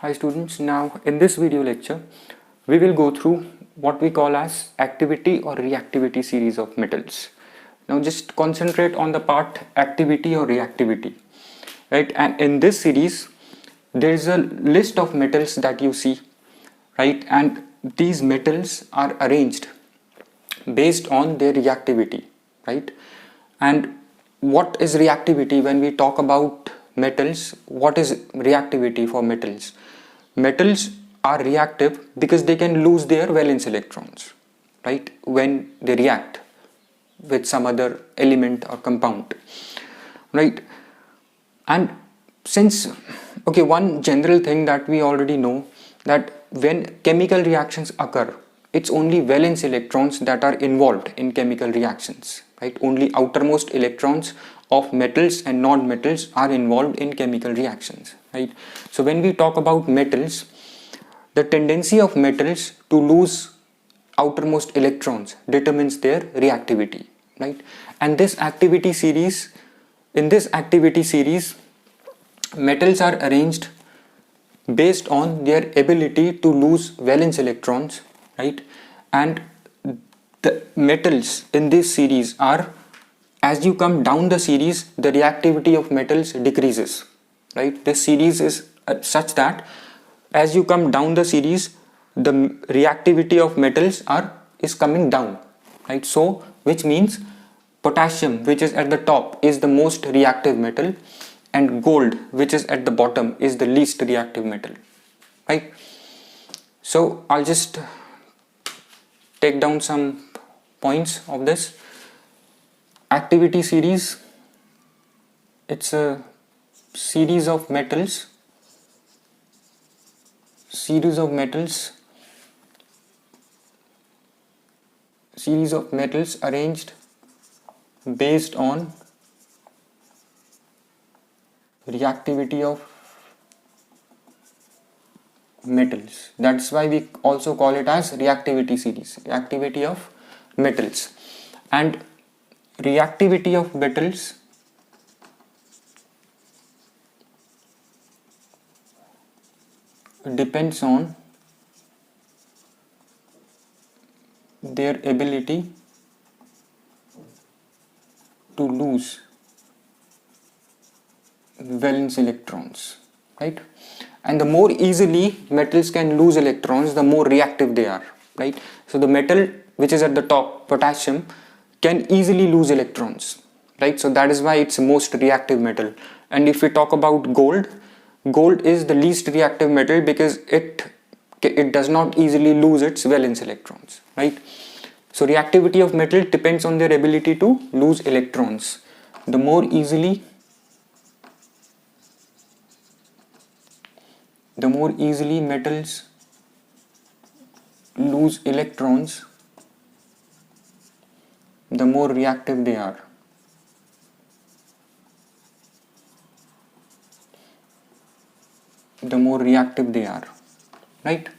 Hi students, now in this video lecture we will go through what we call as activity or reactivity series of metals. Now just concentrate on the part activity or reactivity, right? And in this series there is a list of metals that you see, right? And these metals are arranged based on their reactivity, right? And what is reactivity? When we talk about metals, what is reactivity for metals? Metals are reactive because they can lose their valence electrons, right, when they react with some other element or compound, right? And since, okay, one general thing that we already know, that when chemical reactions occur, it's only valence electrons that are involved in chemical reactions, right? Only outermost electrons of metals and non-metals are involved in chemical reactions, right? So when we talk about metals, the tendency of metals to lose outermost electrons determines their reactivity, right? And this activity series, in this activity series, metals are arranged based on their ability to lose valence electrons, right? And the metals in this series are, as you come down the series, the reactivity of metals decreases, right? This series is such that as you come down the series, the reactivity of metals is coming down, right? So which means potassium, which is at the top, is the most reactive metal, and gold, which is at the bottom, is the least reactive metal, right? So I'll just take down some points of this activity series. It's a series of metals arranged based on reactivity of metals. That's why we also call it as reactivity series, reactivity of metals. And reactivity of metals depends on their ability to lose valence electrons, right? And the more easily metals can lose electrons, the more reactive they are, right? So the metal which is at the top, potassium, can easily lose electrons, right? So that is why it's most reactive metal. And if we talk about gold, gold is the least reactive metal because it does not easily lose its valence electrons, right? So reactivity of metal depends on their ability to lose electrons. The more easily metals lose electrons, the more reactive they are. Right?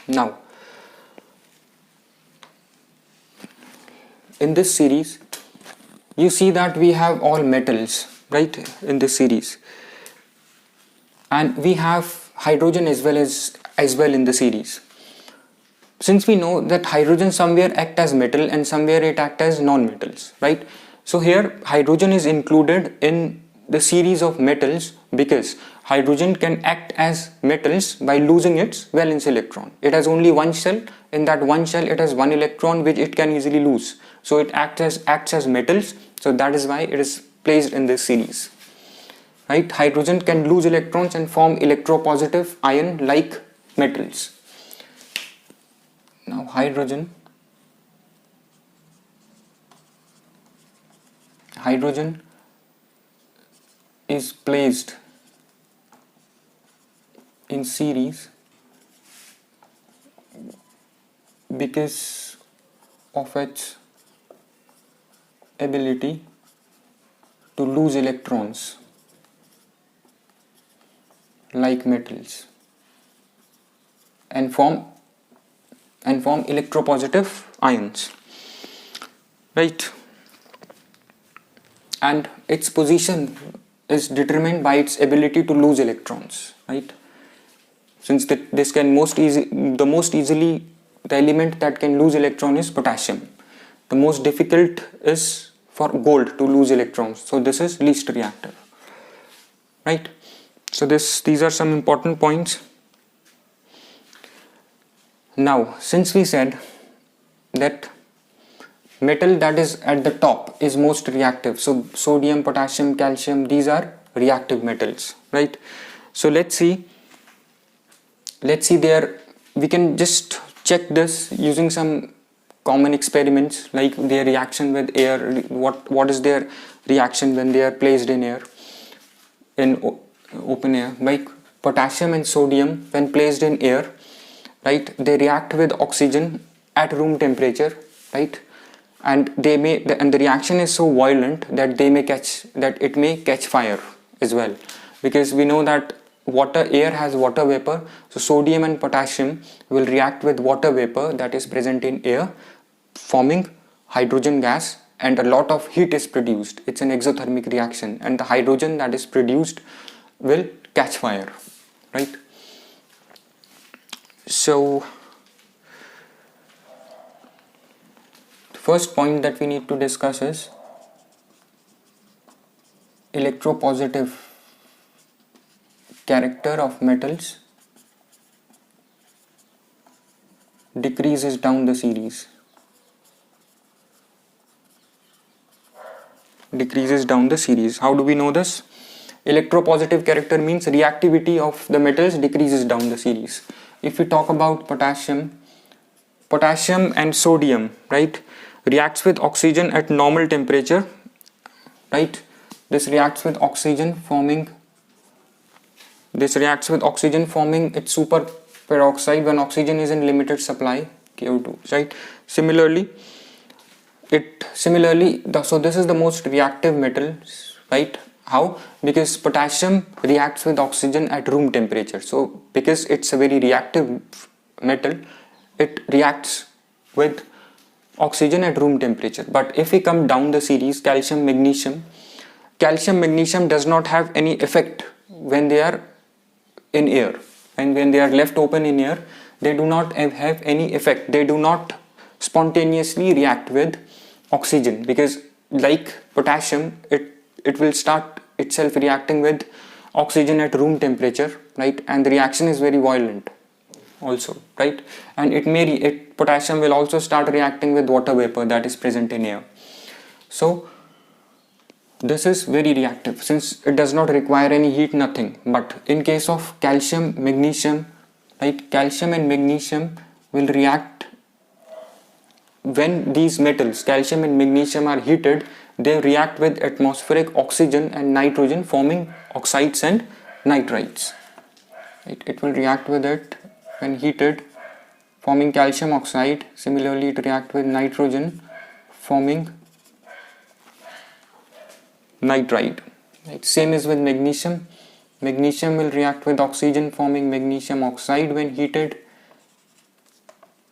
Now, in this series, you see that we have all metals, right, in this series. And we have hydrogen as well in the series. Since we know that hydrogen somewhere act as metal and somewhere it act as non-metals, right? So here hydrogen is included in the series of metals because hydrogen can act as metals by losing its valence electron. It has only one shell. In that one shell it has one electron which it can easily lose. So it acts as metals. So that is why it is placed in this series. Right? Hydrogen can lose electrons and form electropositive ion like metals. Now hydrogen is placed in series because of its ability to lose electrons like metals and form electropositive ions, right? And its position is determined by its ability to lose electrons, right? since this can the element that can lose electron is potassium. The most difficult is for gold to lose electrons, so this is least reactive, right? So these are some important points. Now, since we said that metal that is at the top is most reactive, so sodium, potassium, calcium, these are reactive metals, right? So let's see there, we can just check this using some common experiments, like their reaction with air. What is their reaction when they are placed in air, in open air? Like potassium and sodium, when placed in air, right, they react with oxygen at room temperature, right? And the reaction is so violent that it may catch fire as well, because we know that air has water vapor, so sodium and potassium will react with water vapor that is present in air, forming hydrogen gas, and a lot of heat is produced. It's an exothermic reaction, and the hydrogen that is produced will catch fire, right? So the first point that we need to discuss is electropositive character of metals decreases down the series. How do we know this? Electropositive character means reactivity of the metals decreases down the series. If we talk about potassium and sodium, right, reacts with oxygen at normal temperature, right? This reacts with oxygen forming its superperoxide when oxygen is in limited supply, KO2, right? Similarly, so this is the most reactive metal, right? How? Because potassium reacts with oxygen at room temperature. So because it's a very reactive metal, it reacts with oxygen at room temperature. But if we come down the series, calcium, magnesium does not have any effect when they are in air, and when they are left open in air, they do not have any effect. They do not spontaneously react with oxygen, because like potassium, it will start itself reacting with oxygen at room temperature, right? And the reaction is very violent also, right? And potassium will also start reacting with water vapor that is present in air. So this is very reactive since it does not require any heat, nothing. But in case of calcium, magnesium, right, calcium and magnesium will react when these metals, calcium and magnesium, are heated. They react with atmospheric oxygen and nitrogen, forming oxides and nitrides. It will react with it when heated, forming calcium oxide. Similarly, it react with nitrogen, forming nitride. Right. Same is with magnesium. Magnesium will react with oxygen, forming magnesium oxide when heated,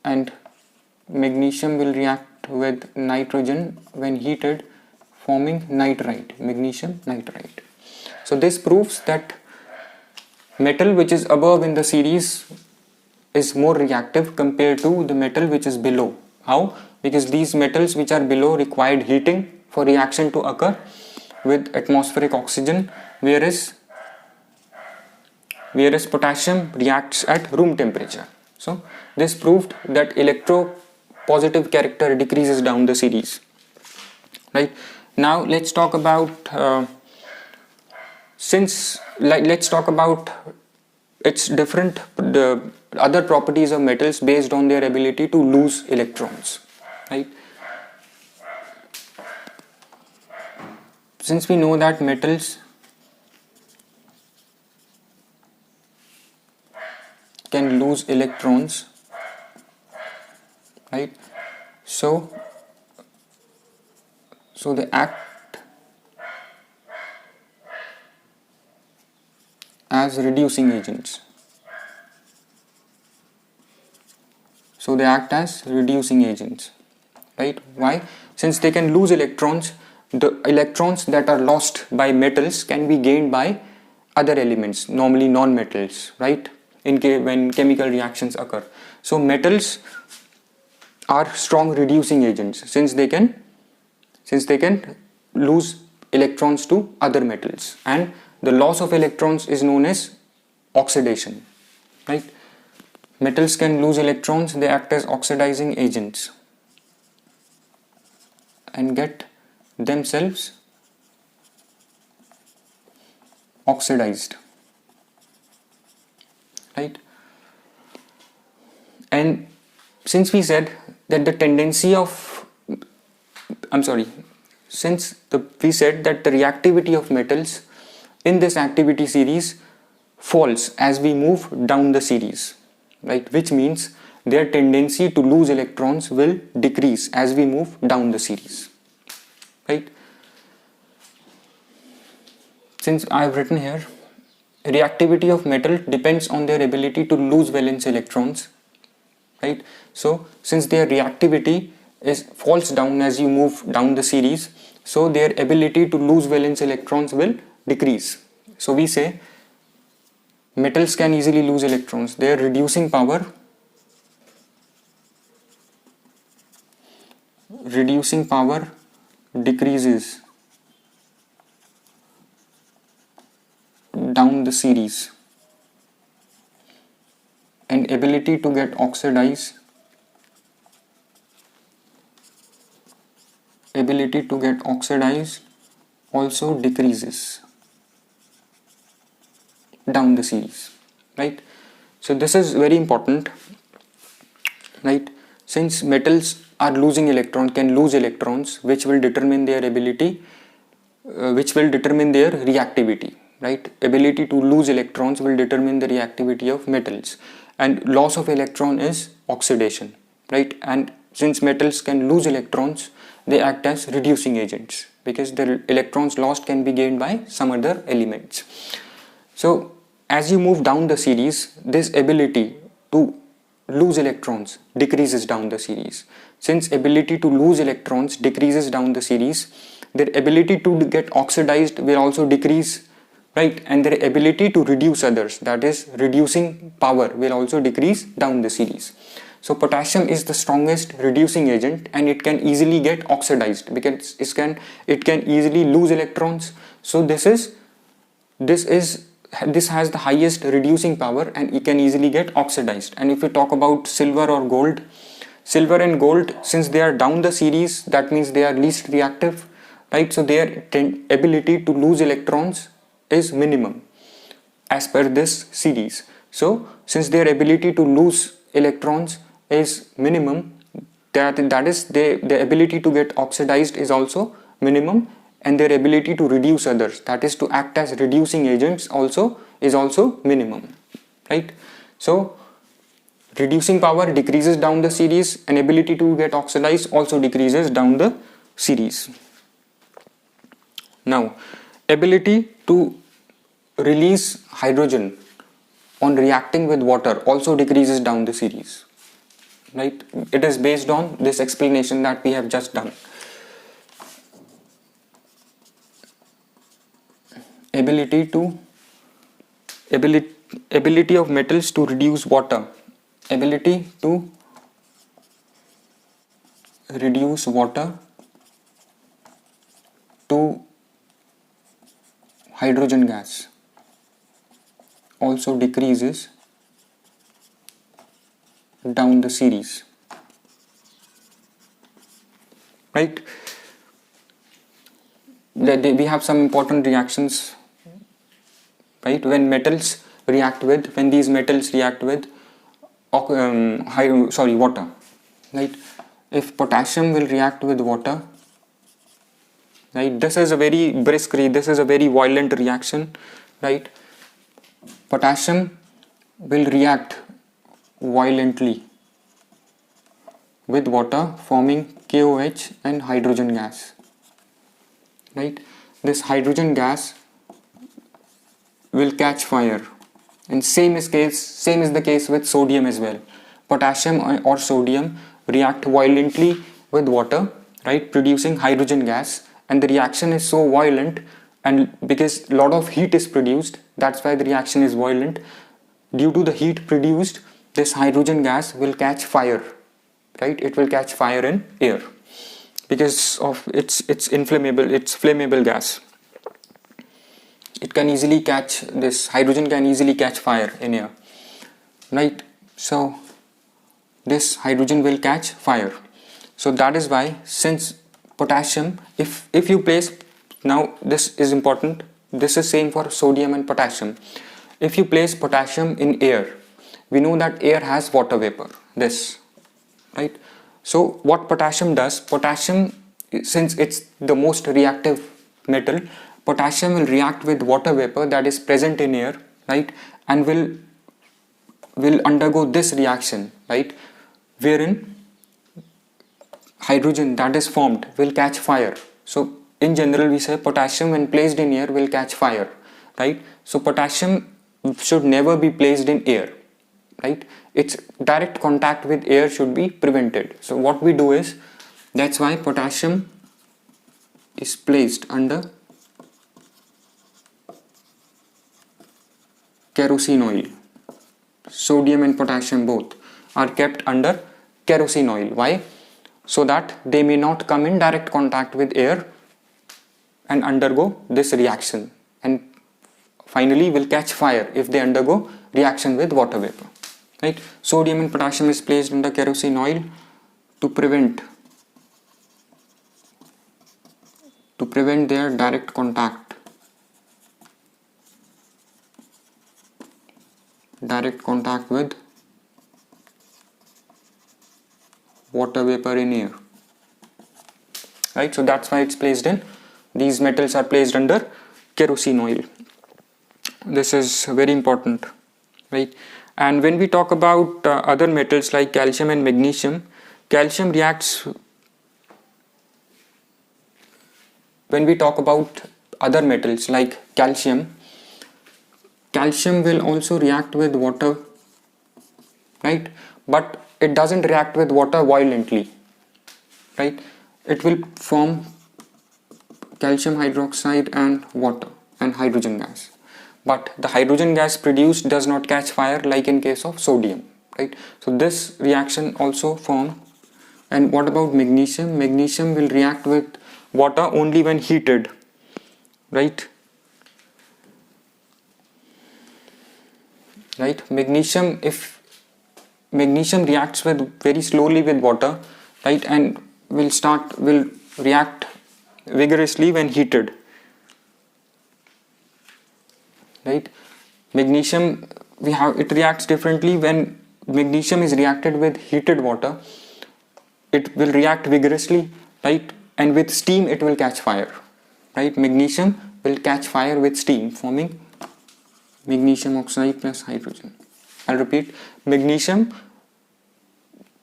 and magnesium will react with nitrogen when heated, forming nitride, magnesium nitride. So this proves that metal which is above in the series is more reactive compared to the metal which is below. How? Because these metals which are below required heating for reaction to occur with atmospheric oxygen, whereas potassium reacts at room temperature. So this proved that electropositive character decreases down the series, right? Now let's talk about its different the other properties of metals based on their ability to lose electrons, right? Since we know that metals can lose electrons, right? So they act as reducing agents. Right? Why? Since they can lose electrons, the electrons that are lost by metals can be gained by other elements, normally non-metals, right? when chemical reactions occur. So metals are strong reducing agents since they can lose electrons to other metals, and the loss of electrons is known as oxidation, right? Metals can lose electrons, they act as oxidizing agents and get themselves oxidized, right? And since we said that the tendency of we said that the reactivity of metals in this activity series falls as we move down the series, right? Which means their tendency to lose electrons will decrease as we move down the series, right? Since I have written here, reactivity of metal depends on their ability to lose valence electrons, right? So since their reactivity falls down as you move down the series, so their ability to lose valence electrons will decrease. So we say metals can easily lose electrons. Their reducing power decreases down the series, and ability to get oxidized also decreases down the series, right? So this is very important, right? Since metals are losing can lose electrons, which will determine their reactivity, right? Ability to lose electrons will determine the reactivity of metals, and loss of electron is oxidation, right? And since metals can lose electrons, they act as reducing agents because the electrons lost can be gained by some other elements. So as you move down the series, this ability to lose electrons decreases down the series. Since ability to lose electrons decreases down the series, their ability to get oxidized will also decrease, right? And their ability to reduce others, that is reducing power, will also decrease down the series. So potassium is the strongest reducing agent, and it can easily get oxidized because it can easily lose electrons. So this has the highest reducing power, and it can easily get oxidized. And if we talk about silver or gold, silver and gold, since they are down the series, that means they are least reactive, right? So their ability to lose electrons is minimum as per this series. So since their ability to lose electrons is minimum, that is the ability to get oxidized is also minimum, and their ability to reduce others, that is to act as reducing agents, is also minimum, right? So reducing power decreases down the series, and ability to get oxidized also decreases down the series. Now, ability to release hydrogen on reacting with water also decreases down the series, right? It is based on this explanation that we have just done. Ability of metals to reduce water, ability to reduce water to hydrogen gas also decreases down the series, right? We have some important reactions, right? When these metals react with water, right? If potassium will react with water, right, this is a very violent reaction, right? Potassium will react violently with water, forming KOH and hydrogen gas, right? This hydrogen gas will catch fire, and same is the case with sodium as well. Potassium or sodium react violently with water, right, producing hydrogen gas, and the reaction is so violent, and because a lot of heat is produced, that's why the reaction is violent. due to the heat produced, this hydrogen gas will catch fire, right? It will catch fire in air because of its inflammable, it's flammable gas. It can easily catch, this hydrogen can easily catch fire in air, right? So this hydrogen will catch fire. So that is why, since potassium, if you place, now this is important, this is same for sodium and potassium. If you place potassium in air, we know that air has water vapor, this, right? So what potassium does, potassium, since it's the most reactive metal, potassium will react with water vapor that is present in air, right? And will undergo this reaction, right? Wherein hydrogen that is formed will catch fire. So in general we say potassium when placed in air will catch fire, right? So potassium should never be placed in air, right? Its direct contact with air should be prevented. So what we do is, that's why potassium is placed under kerosene oil. Sodium and potassium both are kept under kerosene oil. Why? So that they may not come in direct contact with air and undergo this reaction, and finally will catch fire if they undergo reaction with water vapor, right? Sodium and potassium is placed under kerosene oil to prevent their direct contact with water vapor in air, right? So that's why it's placed in, these metals are placed under kerosene oil. This is very important, right? And when we talk about other metals like calcium and magnesium, calcium reacts, when we talk about other metals like calcium will also react with water, right? But it doesn't react with water violently, right? It will form calcium hydroxide and water and hydrogen gas. But the hydrogen gas produced does not catch fire like in case of sodium, right? So this reaction also form. And what about magnesium? Magnesium will react with water only when heated, right? Magnesium, if magnesium reacts with very slowly with water, right, and will react vigorously when heated, right? Magnesium, it reacts differently. When magnesium is reacted with heated water, it will react vigorously, right? And with steam it will catch fire, right? Magnesium will catch fire with steam, forming magnesium oxide plus hydrogen. I'll repeat, magnesium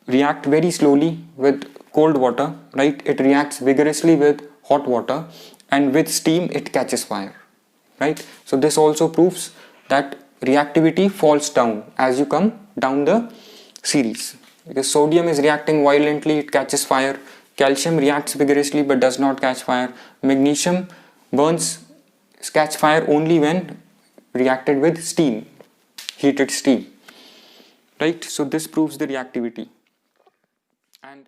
react very slowly with cold water, right? It reacts vigorously with hot water, and with steam it catches fire, right? So this also proves that reactivity falls down as you come down the series, because sodium is reacting violently, it catches fire. Calcium reacts vigorously but does not catch fire. Magnesium catch fire only when reacted with steam, heated steam, right? So this proves the reactivity. And